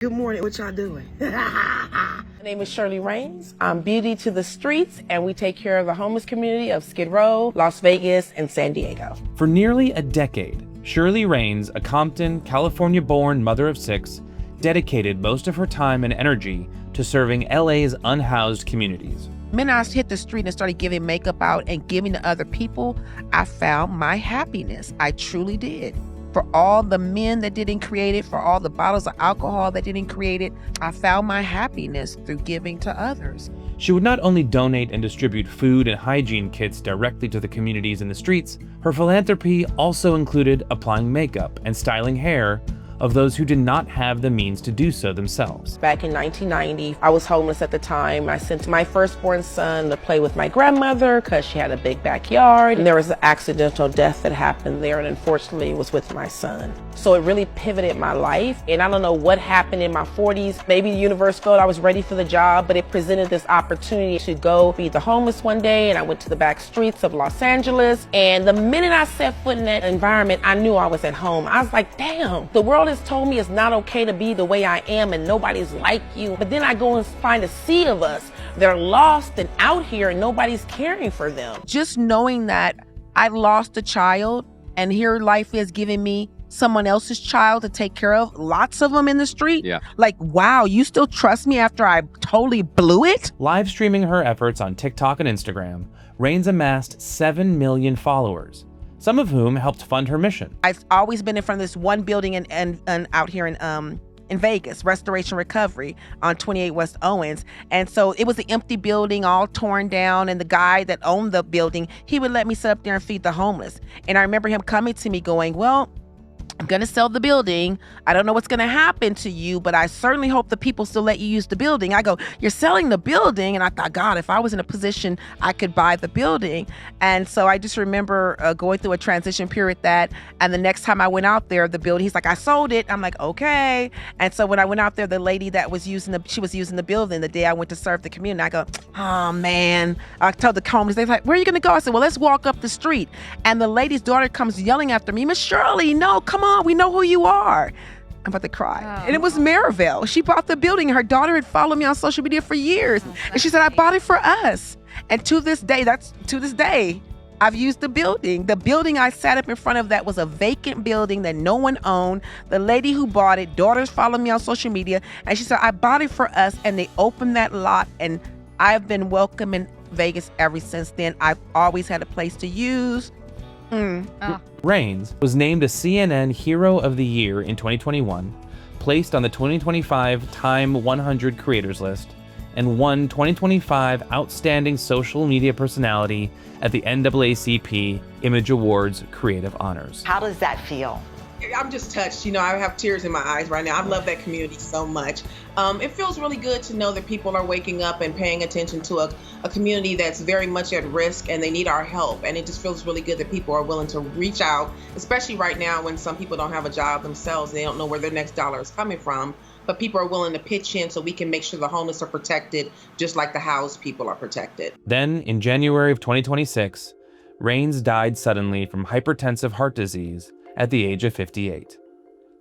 Good morning, what y'all doing? My name is Shirley Raines. I'm Beauty to the Streetz, and we take care of the homeless community of Skid Row, Las Vegas, and San Diego. For nearly a decade, Shirley Raines, a Compton, California-born mother of 6, dedicated most of her time and energy to serving LA's unhoused communities. When I hit the street and started giving makeup out and giving to other people, I found my happiness. I truly did. For all the men that didn't create it, for all the bottles of alcohol that didn't create it, I found my happiness through giving to others. She would not only donate and distribute food and hygiene kits directly to the communities in the streets, her philanthropy also included applying makeup and styling hair of those who did not have the means to do so themselves. Back in 1990, I was homeless at the time. I sent my firstborn son to play with my grandmother because she had a big backyard. And there was an accidental death that happened there, and unfortunately it was with my son. So it really pivoted my life. And I don't know what happened in my 40s. Maybe the universe felt I was ready for the job, but it presented this opportunity to go feed the homeless one day. And I went to the back streets of Los Angeles. And the minute I set foot in that environment, I knew I was at home. I was like, damn, the world has told me it's not okay to be the way I am and nobody's like you. But then I go and find a sea of us that are lost and out here and nobody's caring for them. Just knowing that I lost a child and here life is giving me someone else's child to take care of, lots of them in the street. Yeah. Like, wow, you still trust me after I totally blew it? Live streaming her efforts on TikTok and Instagram, Raines amassed 7 million followers, some of whom helped fund her mission. I've always been in front of this one building and out here in Vegas, Restoration Recovery on 28 West Owens. And so it was an empty building, all torn down. And the guy that owned the building, he would let me sit up there and feed the homeless. And I remember him coming to me going, well, I'm gonna sell the building. I don't know what's gonna happen to you, but I certainly hope the people still let you use the building. I go, you're selling the building? And I thought, God, if I was in a position, I could buy the building. And so I just remember going through a transition period and the next time I went out there, the building, he's like, I sold it. I'm like, okay. And so when I went out there, the lady that was using the building the day I went to serve the community. I go, oh man. I told the homeless, they're like, where are you gonna go? I said, well, let's walk up the street. And the lady's daughter comes yelling after me, Miss Shirley, no, come on, we know who you are. I'm about to cry. Oh. And it was Maryville. She bought the building. Her daughter had followed me on social media for years. And she said, I bought it for us. And to this day, I've used the building. The building I sat up in front of that was a vacant building that no one owned. The lady who bought it, daughters followed me on social media. And she said, I bought it for us. And they opened that lot. And I've been welcome in Vegas ever since then. I've always had a place to use. Raines was named a CNN Hero of the Year in 2021, placed on the 2025 Time 100 Creators list, and won 2025 Outstanding Social Media Personality at the NAACP Image Awards Creative Honors. How does that feel? I'm just touched. You know, I have tears in my eyes right now. I love that community so much. It feels really good to know that people are waking up and paying attention to a community that's very much at risk and they need our help. And it just feels really good that people are willing to reach out, especially right now when some people don't have a job themselves. They don't know where their next dollar is coming from. But people are willing to pitch in so we can make sure the homeless are protected, just like the housed people are protected. Then, in January of 2026, Raines died suddenly from hypertensive heart disease at the age of 58.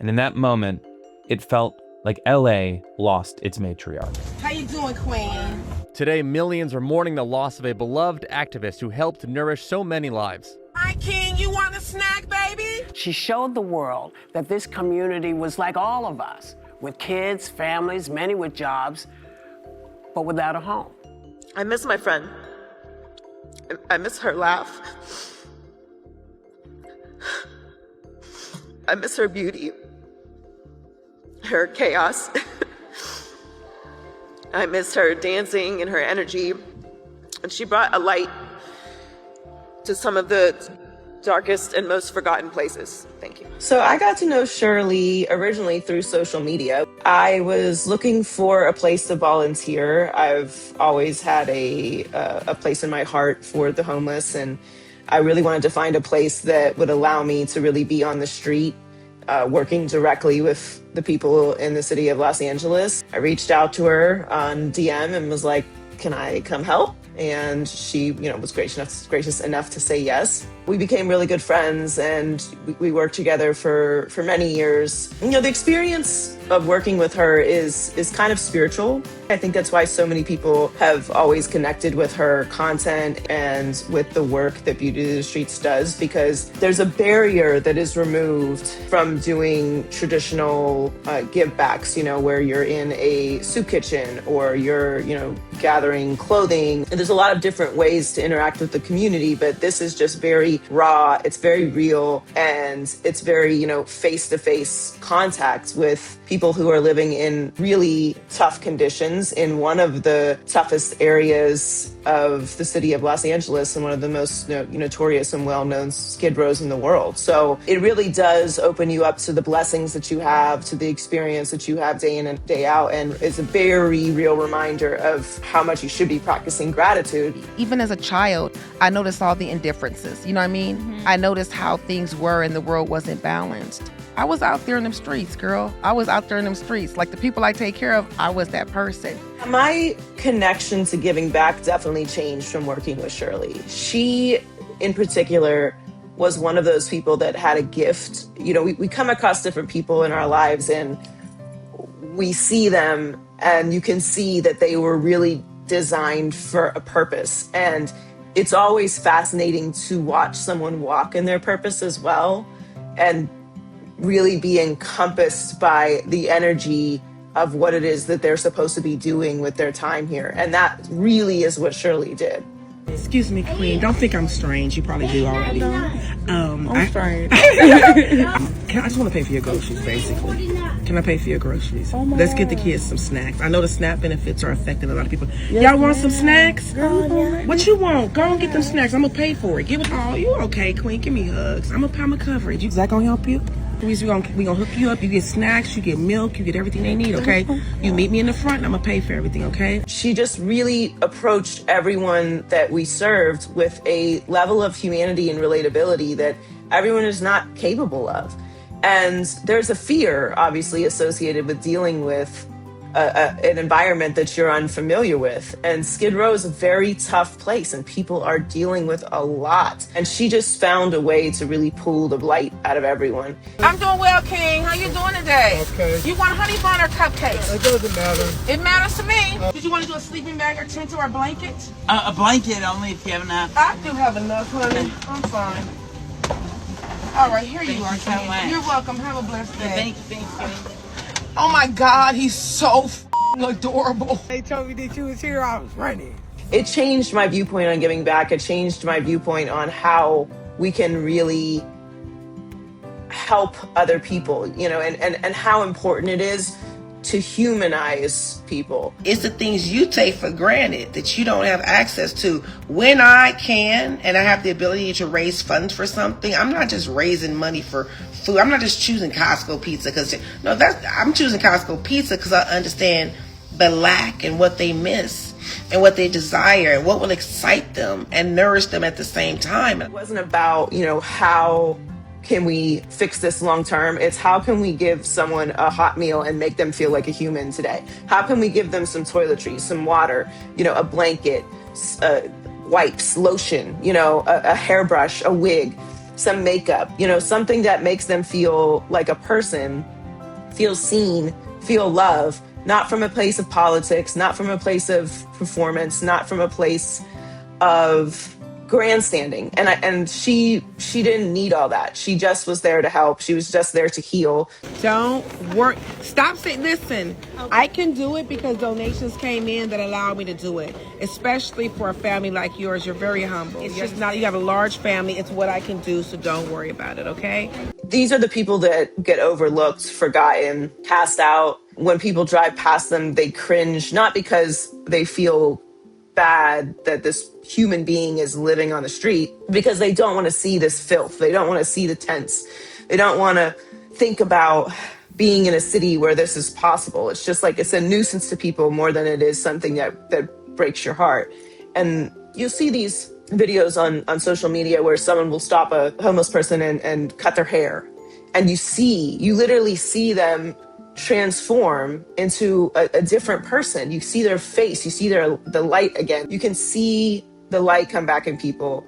And in that moment, it felt like LA lost its matriarch. How you doing, Queen? Today, millions are mourning the loss of a beloved activist who helped nourish so many lives. Hi, King. You want a snack, baby? She showed the world that this community was like all of us, with kids, families, many with jobs, but without a home. I miss my friend. I miss her laugh. I miss her beauty, her chaos. I miss her dancing and her energy. And she brought a light to some of the darkest and most forgotten places. Thank you. So I got to know Shirley originally through social media. I was looking for a place to volunteer. I've always had a place in my heart for the homeless, and I really wanted to find a place that would allow me to really be on the street, working directly with the people in the city of Los Angeles. I reached out to her on DM and was like, can I come help? and she, was gracious enough to say yes. We became really good friends, and we worked together for many years. The experience of working with her is kind of spiritual. I think that's why so many people have always connected with her content and with the work that Beauty to the Streetz does, because there's a barrier that is removed from doing traditional give backs, where you're in a soup kitchen or you're, gathering clothing. And there's a lot of different ways to interact with the community, but this is just very raw, it's very real, and it's very, face-to-face contact with people who are living in really tough conditions in one of the toughest areas of the city of Los Angeles and one of the most notorious and well-known skid rows in the world. So it really does open you up to the blessings that you have, to the experience that you have day in and day out, and it's a very real reminder of how much you should be practicing gratitude. Even as a child, I noticed all the indifferences, you know what I mean? Mm-hmm. I noticed how things were and the world wasn't balanced. I was out there in them streets, girl. I was out there in them streets. Like the people I take care of, I was that person. My connection to giving back definitely changed from working with Shirley. She, in particular, was one of those people that had a gift. We come across different people in our lives and we see them and you can see that they were really designed for a purpose. And it's always fascinating to watch someone walk in their purpose as well and really be encompassed by the energy of what it is that they're supposed to be doing with their time here. And that really is what Shirley did. Excuse me, Queen. Don't think I'm strange. You probably do already. I'm strange. I just want to pay for your groceries, basically. Can I pay for your groceries? Let's get the kids some snacks. I know the SNAP benefits are affecting a lot of people. Y'all want some snacks? What you want? Go and get them snacks. I'm going to pay for it. Give it all. You okay, Queen? Give me hugs. I'm going to cover it. Is that going to help you? We gonna hook you up. You get snacks, you get milk, you get everything they need, okay? You meet me in the front and I'm gonna pay for everything, okay? She just really approached everyone that we served with a level of humanity and relatability that everyone is not capable of. And there's a fear, obviously, associated with dealing with an environment that you're unfamiliar with. And Skid Row is a very tough place and people are dealing with a lot. And she just found a way to really pull the light out of everyone. I'm doing well, King. How you doing today? Okay. You want honey bun or cupcakes? It doesn't matter. It matters to me. Did you want to do a sleeping bag or tent or a blanket? A blanket only if you have enough. I do have enough, honey. I'm fine. All right, here you are, King. You're welcome. Have a blessed day. Thank you. Oh my God, he's so adorable. They told me that you was here, I was running. It changed my viewpoint on giving back. It changed my viewpoint on how we can really help other people, and how important it is to humanize people. It's the things you take for granted that you don't have access to. When I can and I have the ability to raise funds for something, I'm not just raising money for food. I'm not just choosing Costco pizza I'm choosing Costco pizza because I understand the lack and what they miss and what they desire and what will excite them and nourish them at the same time. It wasn't about, how can we fix this long term? It's how can we give someone a hot meal and make them feel like a human today? How can we give them some toiletries, some water, a blanket, wipes, lotion, a hairbrush, a wig, some makeup, something that makes them feel like a person, feel seen, feel love, not from a place of politics, not from a place of performance, not from a place of grandstanding. And she didn't need all that. She just was there to help. She was just there to heal. Don't work. Stop saying, listen, I can do it because donations came in that allowed me to do it, especially for a family like yours. You're very humble. It's just not, you have a large family. It's what I can do, so don't worry about it, okay? These are the people that get overlooked, forgotten, cast out. When people drive past them, they cringe, not because they feel bad that this human being is living on the street, because they don't want to see this filth. They don't want to see the tents. They don't want to think about being in a city where this is possible. It's just like, it's a nuisance to people more than it is something that breaks your heart. And you'll see these videos on social media where someone will stop a homeless person and cut their hair. And you literally see them transform into a different person. You see their face, you see the light again. You can see the light come back in people.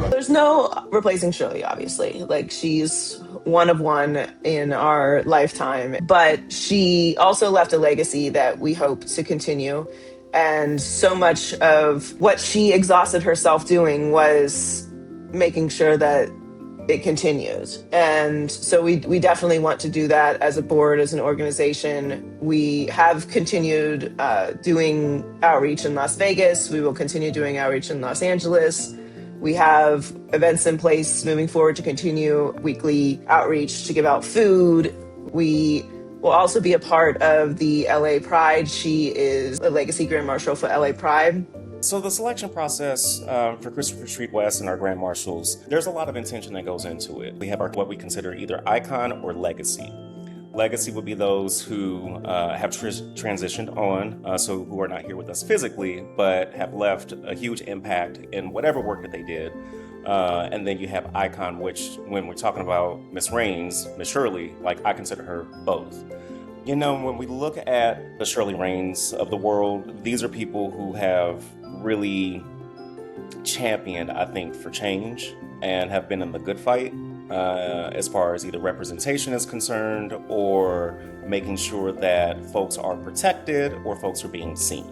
There's no replacing Shirley, obviously. Like, she's one of one in our lifetime, but she also left a legacy that we hope to continue. And so much of what she exhausted herself doing was making sure that it continues. And so we definitely want to do that as a board, as an organization. We have continued doing outreach in Las Vegas. We will continue doing outreach in Los Angeles. We have events in place moving forward to continue weekly outreach to give out food. We will also be a part of the LA Pride. She is a legacy Grand Marshal for LA Pride. So the selection process for Christopher Street West and our Grand Marshals, there's a lot of intention that goes into it. We have what we consider either icon or legacy. Legacy would be those who have transitioned on, so who are not here with us physically, but have left a huge impact in whatever work that they did. And then you have icon, which when we're talking about Miss Raines, Miss Shirley, like, I consider her both. You know, when we look at the Shirley Raines of the world, these are people who have really championed, I think, for change and have been in the good fight as far as either representation is concerned or making sure that folks are protected or folks are being seen.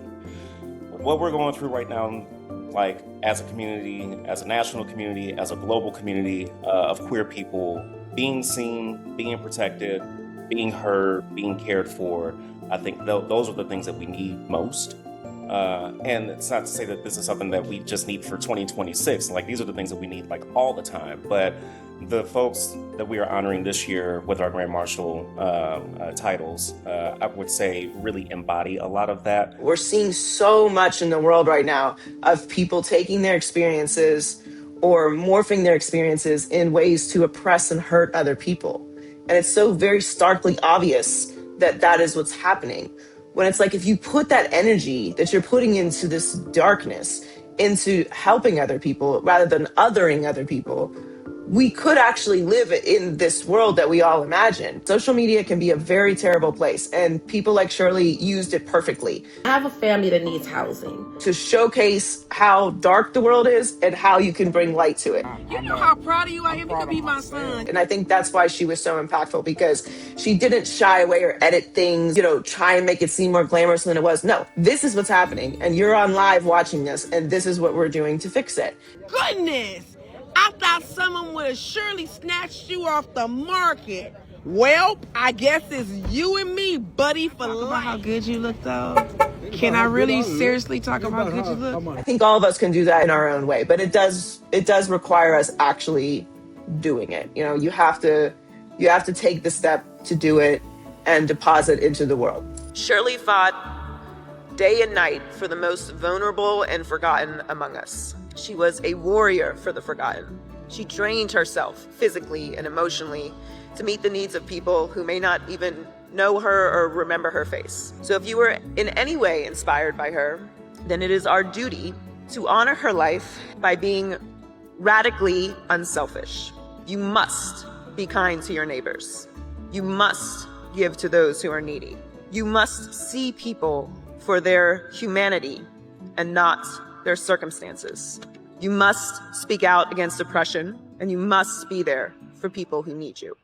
With what we're going through right now, like, as a community, as a national community, as a global community of queer people, being seen, being protected, being heard, being cared for, I think those are the things that we need most. And it's not to say that this is something that we just need for 2026. Like, these are the things that we need, like, all the time. But the folks that we are honoring this year with our Grand Marshal titles, I would say really embody a lot of that. We're seeing so much in the world right now of people taking their experiences or morphing their experiences in ways to oppress and hurt other people. And it's so very starkly obvious that that is what's happening. When it's like, if you put that energy that you're putting into this darkness, into helping other people rather than othering other people, we could actually live in this world that we all imagine. Social media can be a very terrible place, and people like Shirley used it perfectly. I have a family that needs housing. To showcase how dark the world is and how you can bring light to it. You know how proud of you I am. You could be my son. And I think that's why she was so impactful, because she didn't shy away or edit things, try and make it seem more glamorous than it was. No, this is what's happening, and you're on live watching this, and this is what we're doing to fix it. Goodness! I thought someone would have surely snatched you off the market. Well, I guess it's you and me, buddy, for life. About how good you look, though. Can I really seriously talk about how good you look? I think all of us can do that in our own way, but it does require us actually doing it. You have to take the step to do it and deposit into the world. Shirley fought day and night for the most vulnerable and forgotten among us. She was a warrior for the forgotten. She drained herself physically and emotionally to meet the needs of people who may not even know her or remember her face. So if you were in any way inspired by her, then it is our duty to honor her life by being radically unselfish. You must be kind to your neighbors. You must give to those who are needy. You must see people for their humanity and not their circumstances. You must speak out against oppression, and you must be there for people who need you.